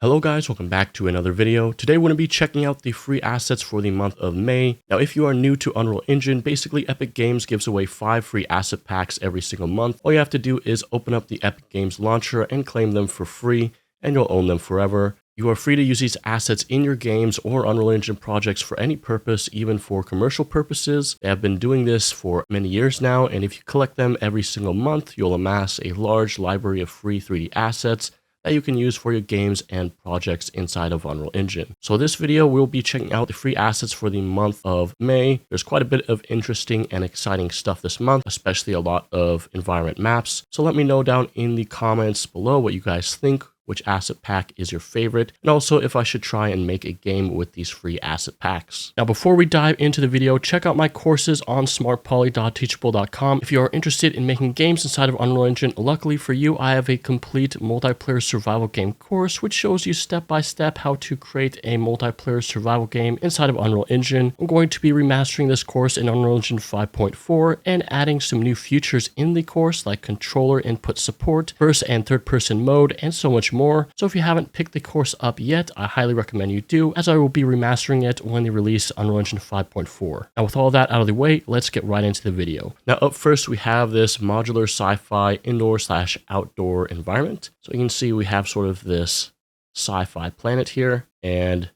Hello guys, welcome back to another video. Today we're going to be checking out the free assets for the month of May. Now if you are new to Unreal Engine, basically Epic Games gives away 5 free asset packs every single month. All you have to do is open up the Epic Games launcher and claim them for free, and you'll own them forever. You are free to use these assets in your games or Unreal Engine projects for any purpose, even for commercial purposes. They have been doing this for many years now, and if you collect them every single month, you'll amass a large library of free 3D assets that you can use for your games and projects inside of Unreal Engine. So this video, we'll be checking out the free assets for the month of May. There's quite a bit of interesting and exciting stuff this month, especially a lot of environment maps. So let me know down in the comments below what you guys think, which asset pack is your favorite, and also if I should try and make a game with these free asset packs. Now before we dive into the video, check out my courses on smartpoly.teachable.com. If you are interested in making games inside of Unreal Engine, luckily for you, I have a complete multiplayer survival game course, which shows you step by step how to create a multiplayer survival game inside of Unreal Engine. I'm going to be remastering this course in Unreal Engine 5.4 and adding some new features in the course like controller input support, first and third person mode, and so much more. So if you haven't picked the course up yet, I highly recommend you do, as I will be remastering it when they release Unreal Engine 5.4. Now with all that out of the way, let's get right into the video. Now up first, we have this modular sci-fi indoor/outdoor environment. So you can see we have sort of this sci-fi planet here, and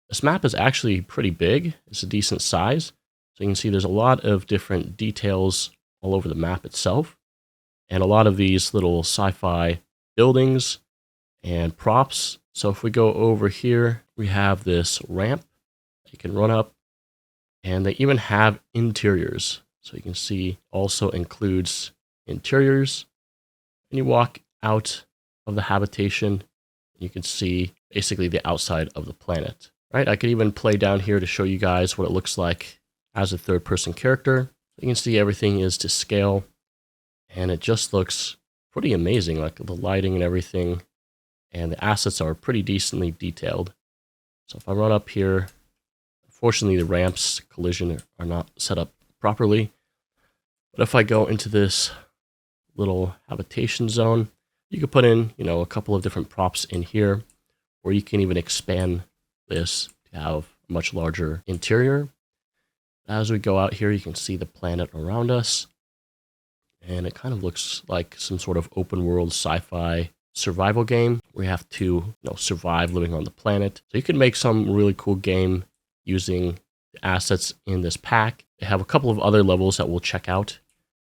this map is actually pretty big. It's a decent size. So you can see there's a lot of different details all over the map itself, and a lot of these little sci-fi buildings and props. So if we go over here, we have this ramp that you can run up, and they even have interiors. So you can see also includes interiors, and you walk out of the habitation, you can see basically the outside of the planet, right? I could even play down here to show you guys what it looks like as a third person character. You can see everything is to scale, and it just looks pretty amazing, like the lighting and everything. And the assets are pretty decently detailed. So if I run up here, unfortunately the ramps collision are not set up properly. But if I go into this little habitation zone, you could put in, a couple of different props in here, or you can even expand this to have a much larger interior. As we go out here, you can see the planet around us, and it kind of looks like some sort of open world sci-fi survival game where you have to survive living on the planet. So you can make some really cool game using the assets in this pack. They have a couple of other levels that we'll check out.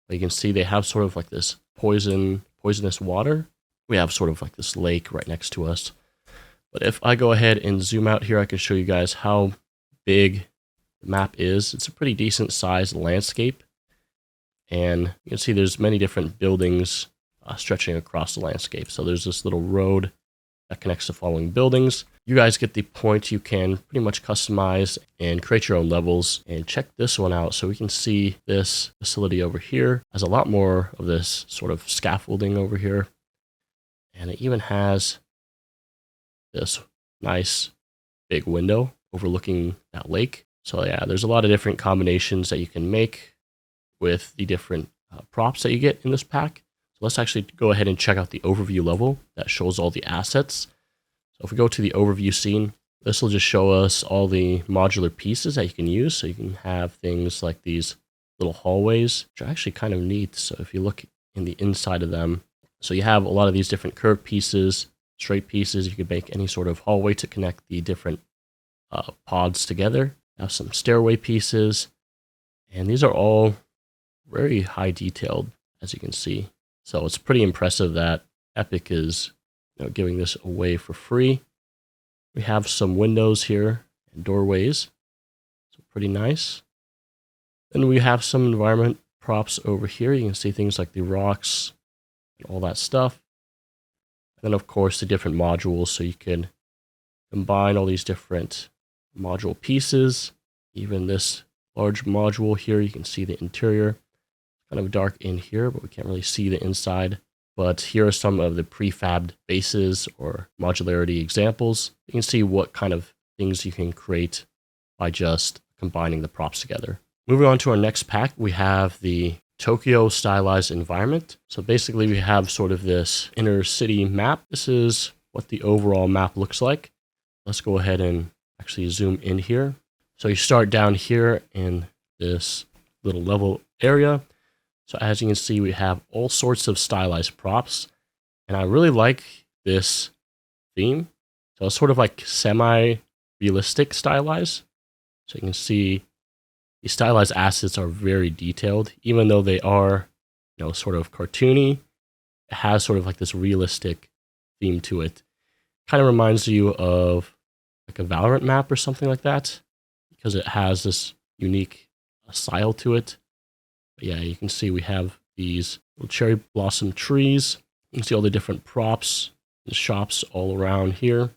But you can see they have sort of like this poisonous water. We have sort of like this lake right next to us. But if I go ahead and zoom out here, I can show you guys how big the map is. It's a pretty decent sized landscape, and you can see there's many different buildings stretching across the landscape. So there's this little road that connects the following buildings. You guys get the point. You can pretty much customize and create your own levels. And check this one out. So we can see this facility over here has a lot more of this sort of scaffolding over here. And it even has this nice big window overlooking that lake. So yeah, there's a lot of different combinations that you can make with the different props that you get in this pack. Let's actually go ahead and check out the overview level that shows all the assets. So if we go to the overview scene, this will just show us all the modular pieces that you can use. So you can have things like these little hallways, which are actually kind of neat. So if you look in the inside of them, so you have a lot of these different curved pieces, straight pieces. You could make any sort of hallway to connect the different pods together. You have some stairway pieces, and these are all very high detailed, as you can see. So it's pretty impressive that Epic is giving this away for free. We have some windows here and doorways, so pretty nice. Then we have some environment props over here. You can see things like the rocks and all that stuff. And then of course the different modules, so you can combine all these different module pieces. Even this large module here, you can see the interior. Kind of dark in here, but we can't really see the inside. But here are some of the prefabbed bases or modularity examples. You can see what kind of things you can create by just combining the props together. Moving on to our next pack, we have the Tokyo stylized environment. So basically we have sort of this inner city map. This is what the overall map looks like. Let's go ahead and actually zoom in here. So you start down here in this little level area. So as you can see, we have all sorts of stylized props. And I really like this theme. So it's sort of like semi-realistic stylized. So you can see the stylized assets are very detailed, even though they are, sort of cartoony. It has sort of like this realistic theme to it. Kind of reminds you of like a Valorant map or something like that, because it has this unique style to it. But yeah, you can see we have these little cherry blossom trees. You can see all the different props and shops all around here.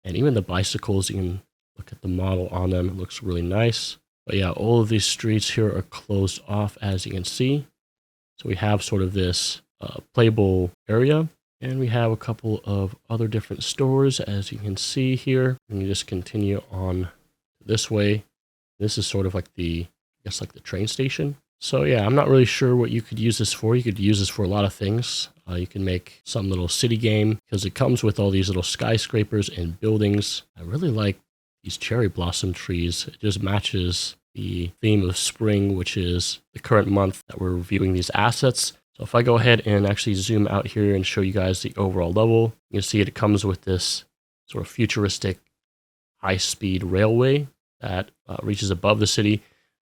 And even the bicycles, you can look at the model on them. It looks really nice. But yeah, all of these streets here are closed off, as you can see. So we have sort of this playable area. And we have a couple of other different stores, as you can see here. And you just continue on this way. This is sort of like the train station. So yeah, I'm not really sure what you could use this for. You could use this for a lot of things. You can make some little city game because it comes with all these little skyscrapers and buildings. I really like these cherry blossom trees. It just matches the theme of spring, which is the current month that we're reviewing these assets. So if I go ahead and actually zoom out here and show you guys the overall level, you can see it comes with this sort of futuristic high-speed railway that reaches above the city,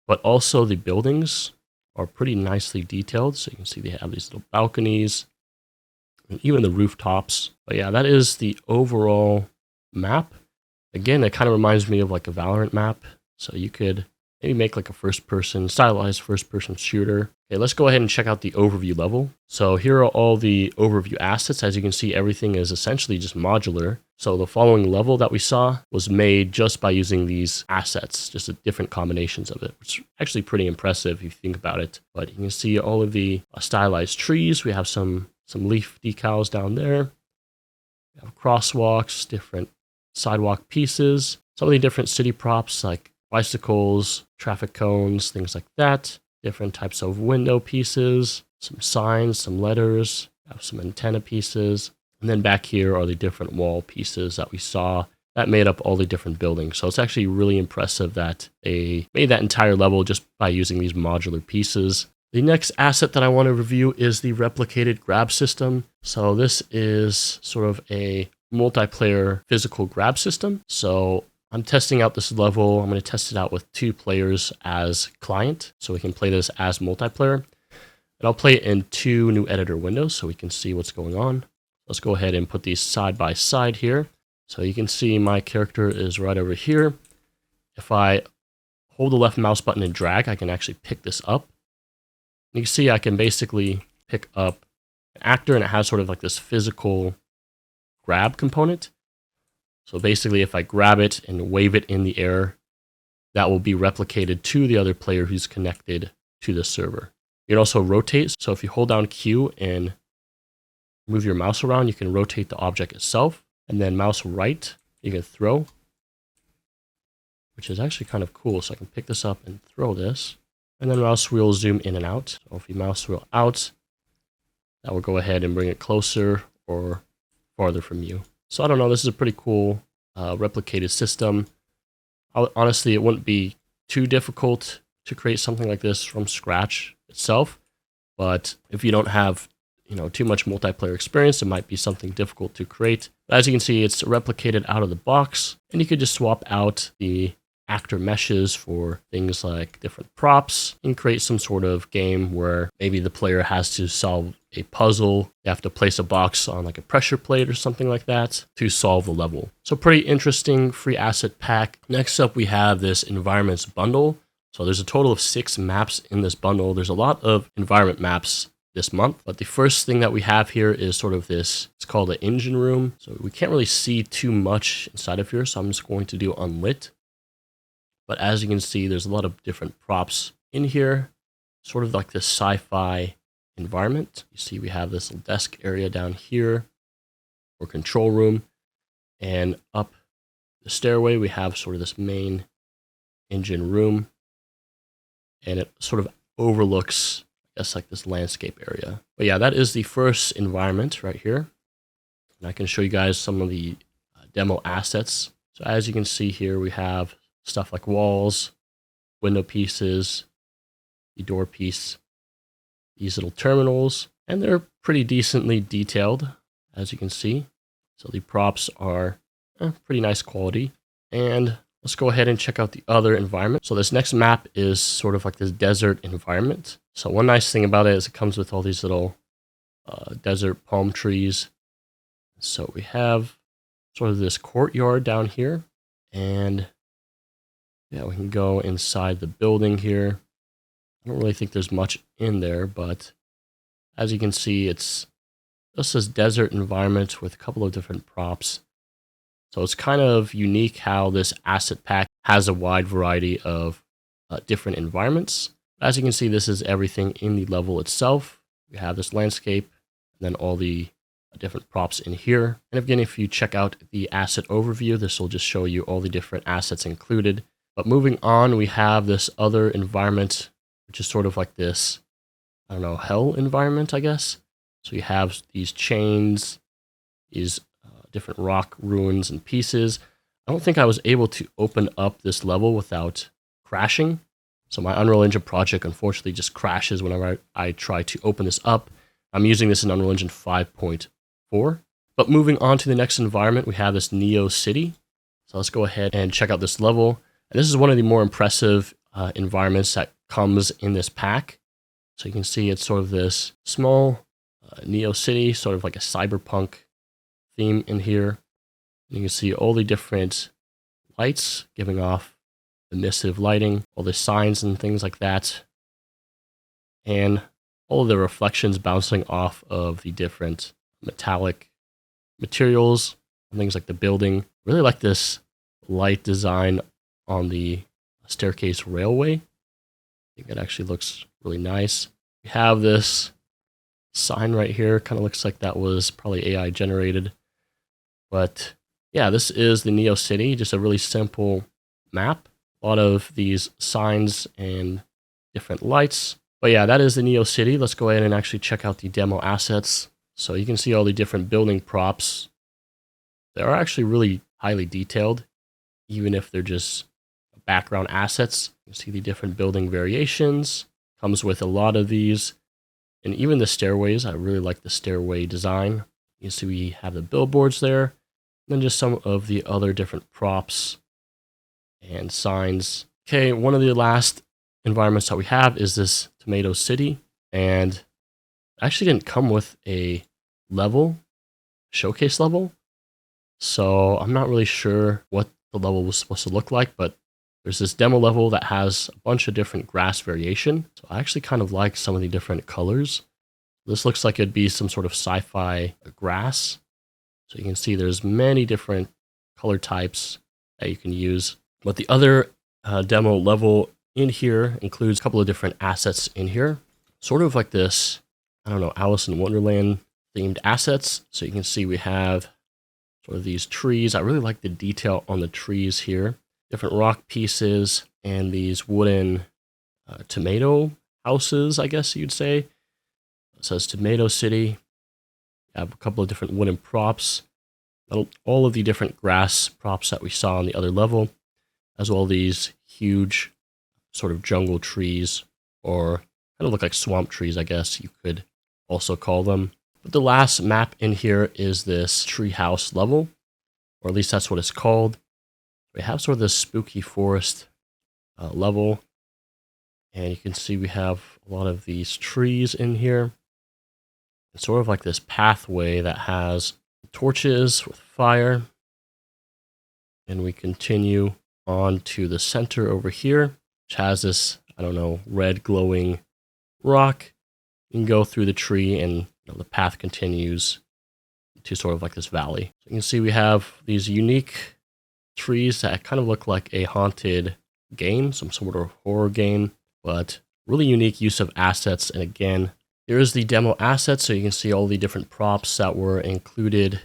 but also the buildings are pretty nicely detailed. So you can see they have these little balconies and even the rooftops. But yeah, that is the overall map. Again, it kind of reminds me of like a Valorant map. So you could maybe make like a stylized first-person shooter. Okay, let's go ahead and check out the overview level. So here are all the overview assets. As you can see, everything is essentially just modular. So the following level that we saw was made just by using these assets, just the different combinations of it, which is actually pretty impressive if you think about it. But you can see all of the stylized trees. We have some leaf decals down there. We have crosswalks, different sidewalk pieces, some of the different city props like bicycles, traffic cones, things like that. Different types of window pieces, some signs, some letters, have some antenna pieces. And then back here are the different wall pieces that we saw that made up all the different buildings. So it's actually really impressive that they made that entire level just by using these modular pieces. The next asset that I want to review is the replicated grab system. So this is sort of a multiplayer physical grab system. So I'm testing out this level. I'm going to test it out with 2 players as client, so we can play this as multiplayer. And I'll play it in 2 new editor windows so we can see what's going on. Let's go ahead and put these side by side here. So you can see my character is right over here. If I hold the left mouse button and drag, I can actually pick this up. You can see I can basically pick up an actor, and it has sort of like this physical grab component. So basically, if I grab it and wave it in the air, that will be replicated to the other player who's connected to the server. You can also rotate. So if you hold down Q and move your mouse around, you can rotate the object itself. And then mouse right, you can throw, which is actually kind of cool. So I can pick this up and throw this. And then mouse wheel zoom in and out. So if you mouse wheel out, that will go ahead and bring it closer or farther from you. So I don't know, this is a pretty cool replicated system. Honestly, it wouldn't be too difficult to create something like this from scratch itself. But if you don't have too much multiplayer experience, it might be something difficult to create. But as you can see, it's replicated out of the box. And you could just swap out the actor meshes for things like different props and create some sort of game where maybe the player has to solve a puzzle. You have to place a box on like a pressure plate or something like that to solve the level. So pretty interesting free asset pack. Next up, we have this environments bundle. So there's a total of 6 maps in this bundle. There's a lot of environment maps this month, but the first thing that we have here is sort of this, it's called an engine room. So we can't really see too much inside of here. So I'm just going to do unlit. But as you can see, there's a lot of different props in here, sort of like this sci-fi environment. You see we have this little desk area down here for control room, and up the stairway we have sort of this main engine room, and it sort of overlooks, I guess, like this landscape area. But yeah, that is the first environment right here. And I can show you guys some of the demo assets. So as you can see here, we have stuff like walls, window pieces, the door piece, these little terminals, and they're pretty decently detailed, as you can see. So the props are pretty nice quality. And let's go ahead and check out the other environment. So this next map is sort of like this desert environment. So one nice thing about it is it comes with all these little desert palm trees. So we have sort of this courtyard down here. And yeah, we can go inside the building here. I don't really think there's much in there, but as you can see, it's just this desert environment with a couple of different props. So it's kind of unique how this asset pack has a wide variety of different environments. As you can see, this is everything in the level itself. We have this landscape, and then all the different props in here. And again, if you check out the asset overview, this will just show you all the different assets included. But moving on, we have this other environment, which is sort of like this, I don't know, hell environment, I guess. So you have these chains, these different rock ruins and pieces. I don't think I was able to open up this level without crashing. So my Unreal Engine project unfortunately just crashes whenever I try to open this up. I'm using this in Unreal Engine 5.4. But moving on to the next environment, we have this Neo City. So let's go ahead and check out this level. And this is one of the more impressive environments that comes in this pack. So you can see it's sort of this small Neo City, sort of like a cyberpunk theme in here. And you can see all the different lights giving off emissive lighting, all the signs and things like that. And all of the reflections bouncing off of the different metallic materials and things like the building. Really like this light design on the staircase railway. I think it actually looks really nice. We have this sign right here. Kind of looks like that was probably AI generated. But yeah, this is the Neo City, just a really simple map. A lot of these signs and different lights. But yeah, that is the Neo City. Let's go ahead and actually check out the demo assets. So you can see all the different building props. They are actually really highly detailed, even if they're just background assets. You see the different building variations. Comes with a lot of these. And even the stairways, I really like the stairway design. You see we have the billboards there. And then just some of the other different props and signs. Okay, one of the last environments that we have is this Tomato City. And it actually didn't come with a level, showcase level. So I'm not really sure what the level was supposed to look like, but there's this demo level that has a bunch of different grass variation. So I actually kind of like some of the different colors. This looks like it'd be some sort of sci-fi grass. So you can see there's many different color types that you can use. But the other demo level in here includes a couple of different assets in here. Sort of like this, I don't know, Alice in Wonderland themed assets. So you can see we have sort of these trees. I really like the detail on the trees here. Different rock pieces and these wooden tomato houses, I guess you'd say. It says Tomato City. You have a couple of different wooden props. All of the different grass props that we saw on the other level, as well as these huge sort of jungle trees, or kind of look like swamp trees, I guess you could also call them. But the last map in here is this treehouse level, or at least that's what it's called. We have sort of this spooky forest level, and you can see we have a lot of these trees in here. It's sort of like this pathway that has torches with fire, and we continue on to the center over here, which has this, I don't know, red glowing rock. You can go through the tree, and the path continues to sort of like this valley. So you can see we have these unique trees that kind of look like a haunted game, some sort of horror game, but really unique use of assets. And again, here is the demo asset, so you can see all the different props that were included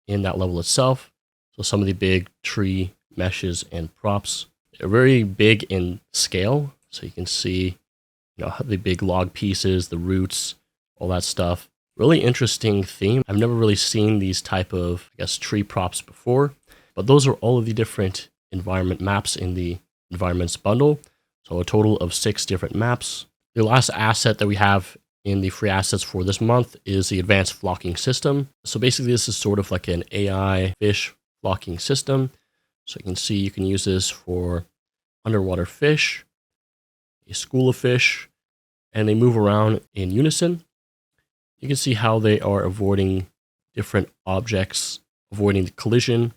in that level itself. So some of the big tree meshes and props are very big in scale, so you can see the big log pieces, the roots, all that stuff. Really interesting theme. I've never really seen these type of, I guess, tree props before, but those are all of the different environment maps in the environments bundle. So a total of 6 different maps. The last asset that we have in the free assets for this month is the advanced flocking system. So basically this is sort of like an AI fish flocking system. So you can see you can use this for underwater fish, a school of fish, and they move around in unison. You can see how they are avoiding different objects, avoiding the collision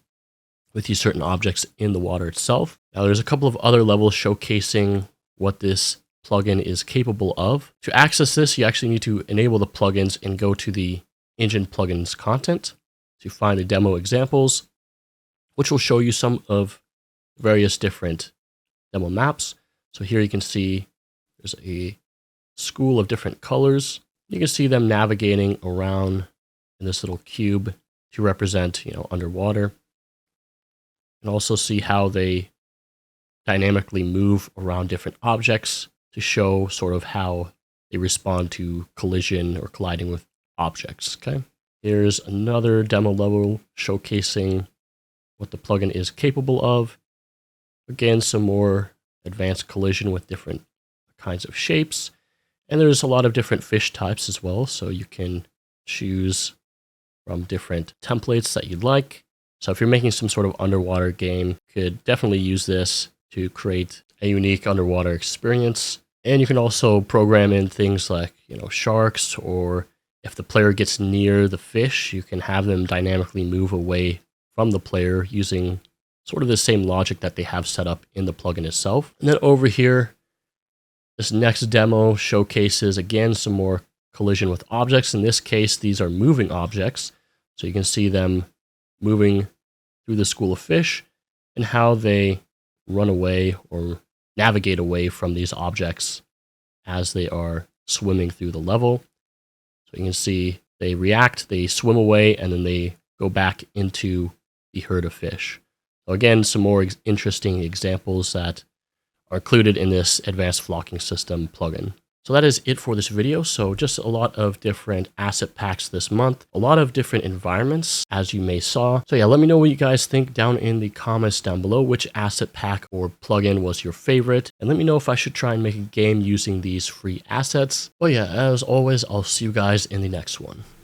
with these certain objects in the water itself. Now there's a couple of other levels showcasing what this plugin is capable of. To access this, you actually need to enable the plugins and go to the engine plugins content to find the demo examples, which will show you some of various different demo maps. So here you can see there's a school of different colors. You can see them navigating around in this little cube to represent, underwater. And also see how they dynamically move around different objects to show sort of how they respond to collision or colliding with objects. Okay. Here's another demo level showcasing what the plugin is capable of. Again, some more advanced collision with different kinds of shapes. And there's a lot of different fish types as well, so you can choose from different templates that you'd like. So if you're making some sort of underwater game, you could definitely use this to create a unique underwater experience. And you can also program in things like, sharks, or if the player gets near the fish, you can have them dynamically move away from the player using sort of the same logic that they have set up in the plugin itself. And then over here, this next demo showcases, again, some more collision with objects. In this case, these are moving objects. So you can see them moving through the school of fish and how they run away or navigate away from these objects as they are swimming through the level. So you can see they react, they swim away, and then they go back into the herd of fish. So again, some more interesting examples that are included in this advanced flocking system plugin. So that is it for this video. So just a lot of different asset packs this month, a lot of different environments, as you may saw. So yeah, let me know what you guys think down in the comments down below, which asset pack or plugin was your favorite, and let me know if I should try and make a game using these free assets. But yeah, as always, I'll see you guys in the next one.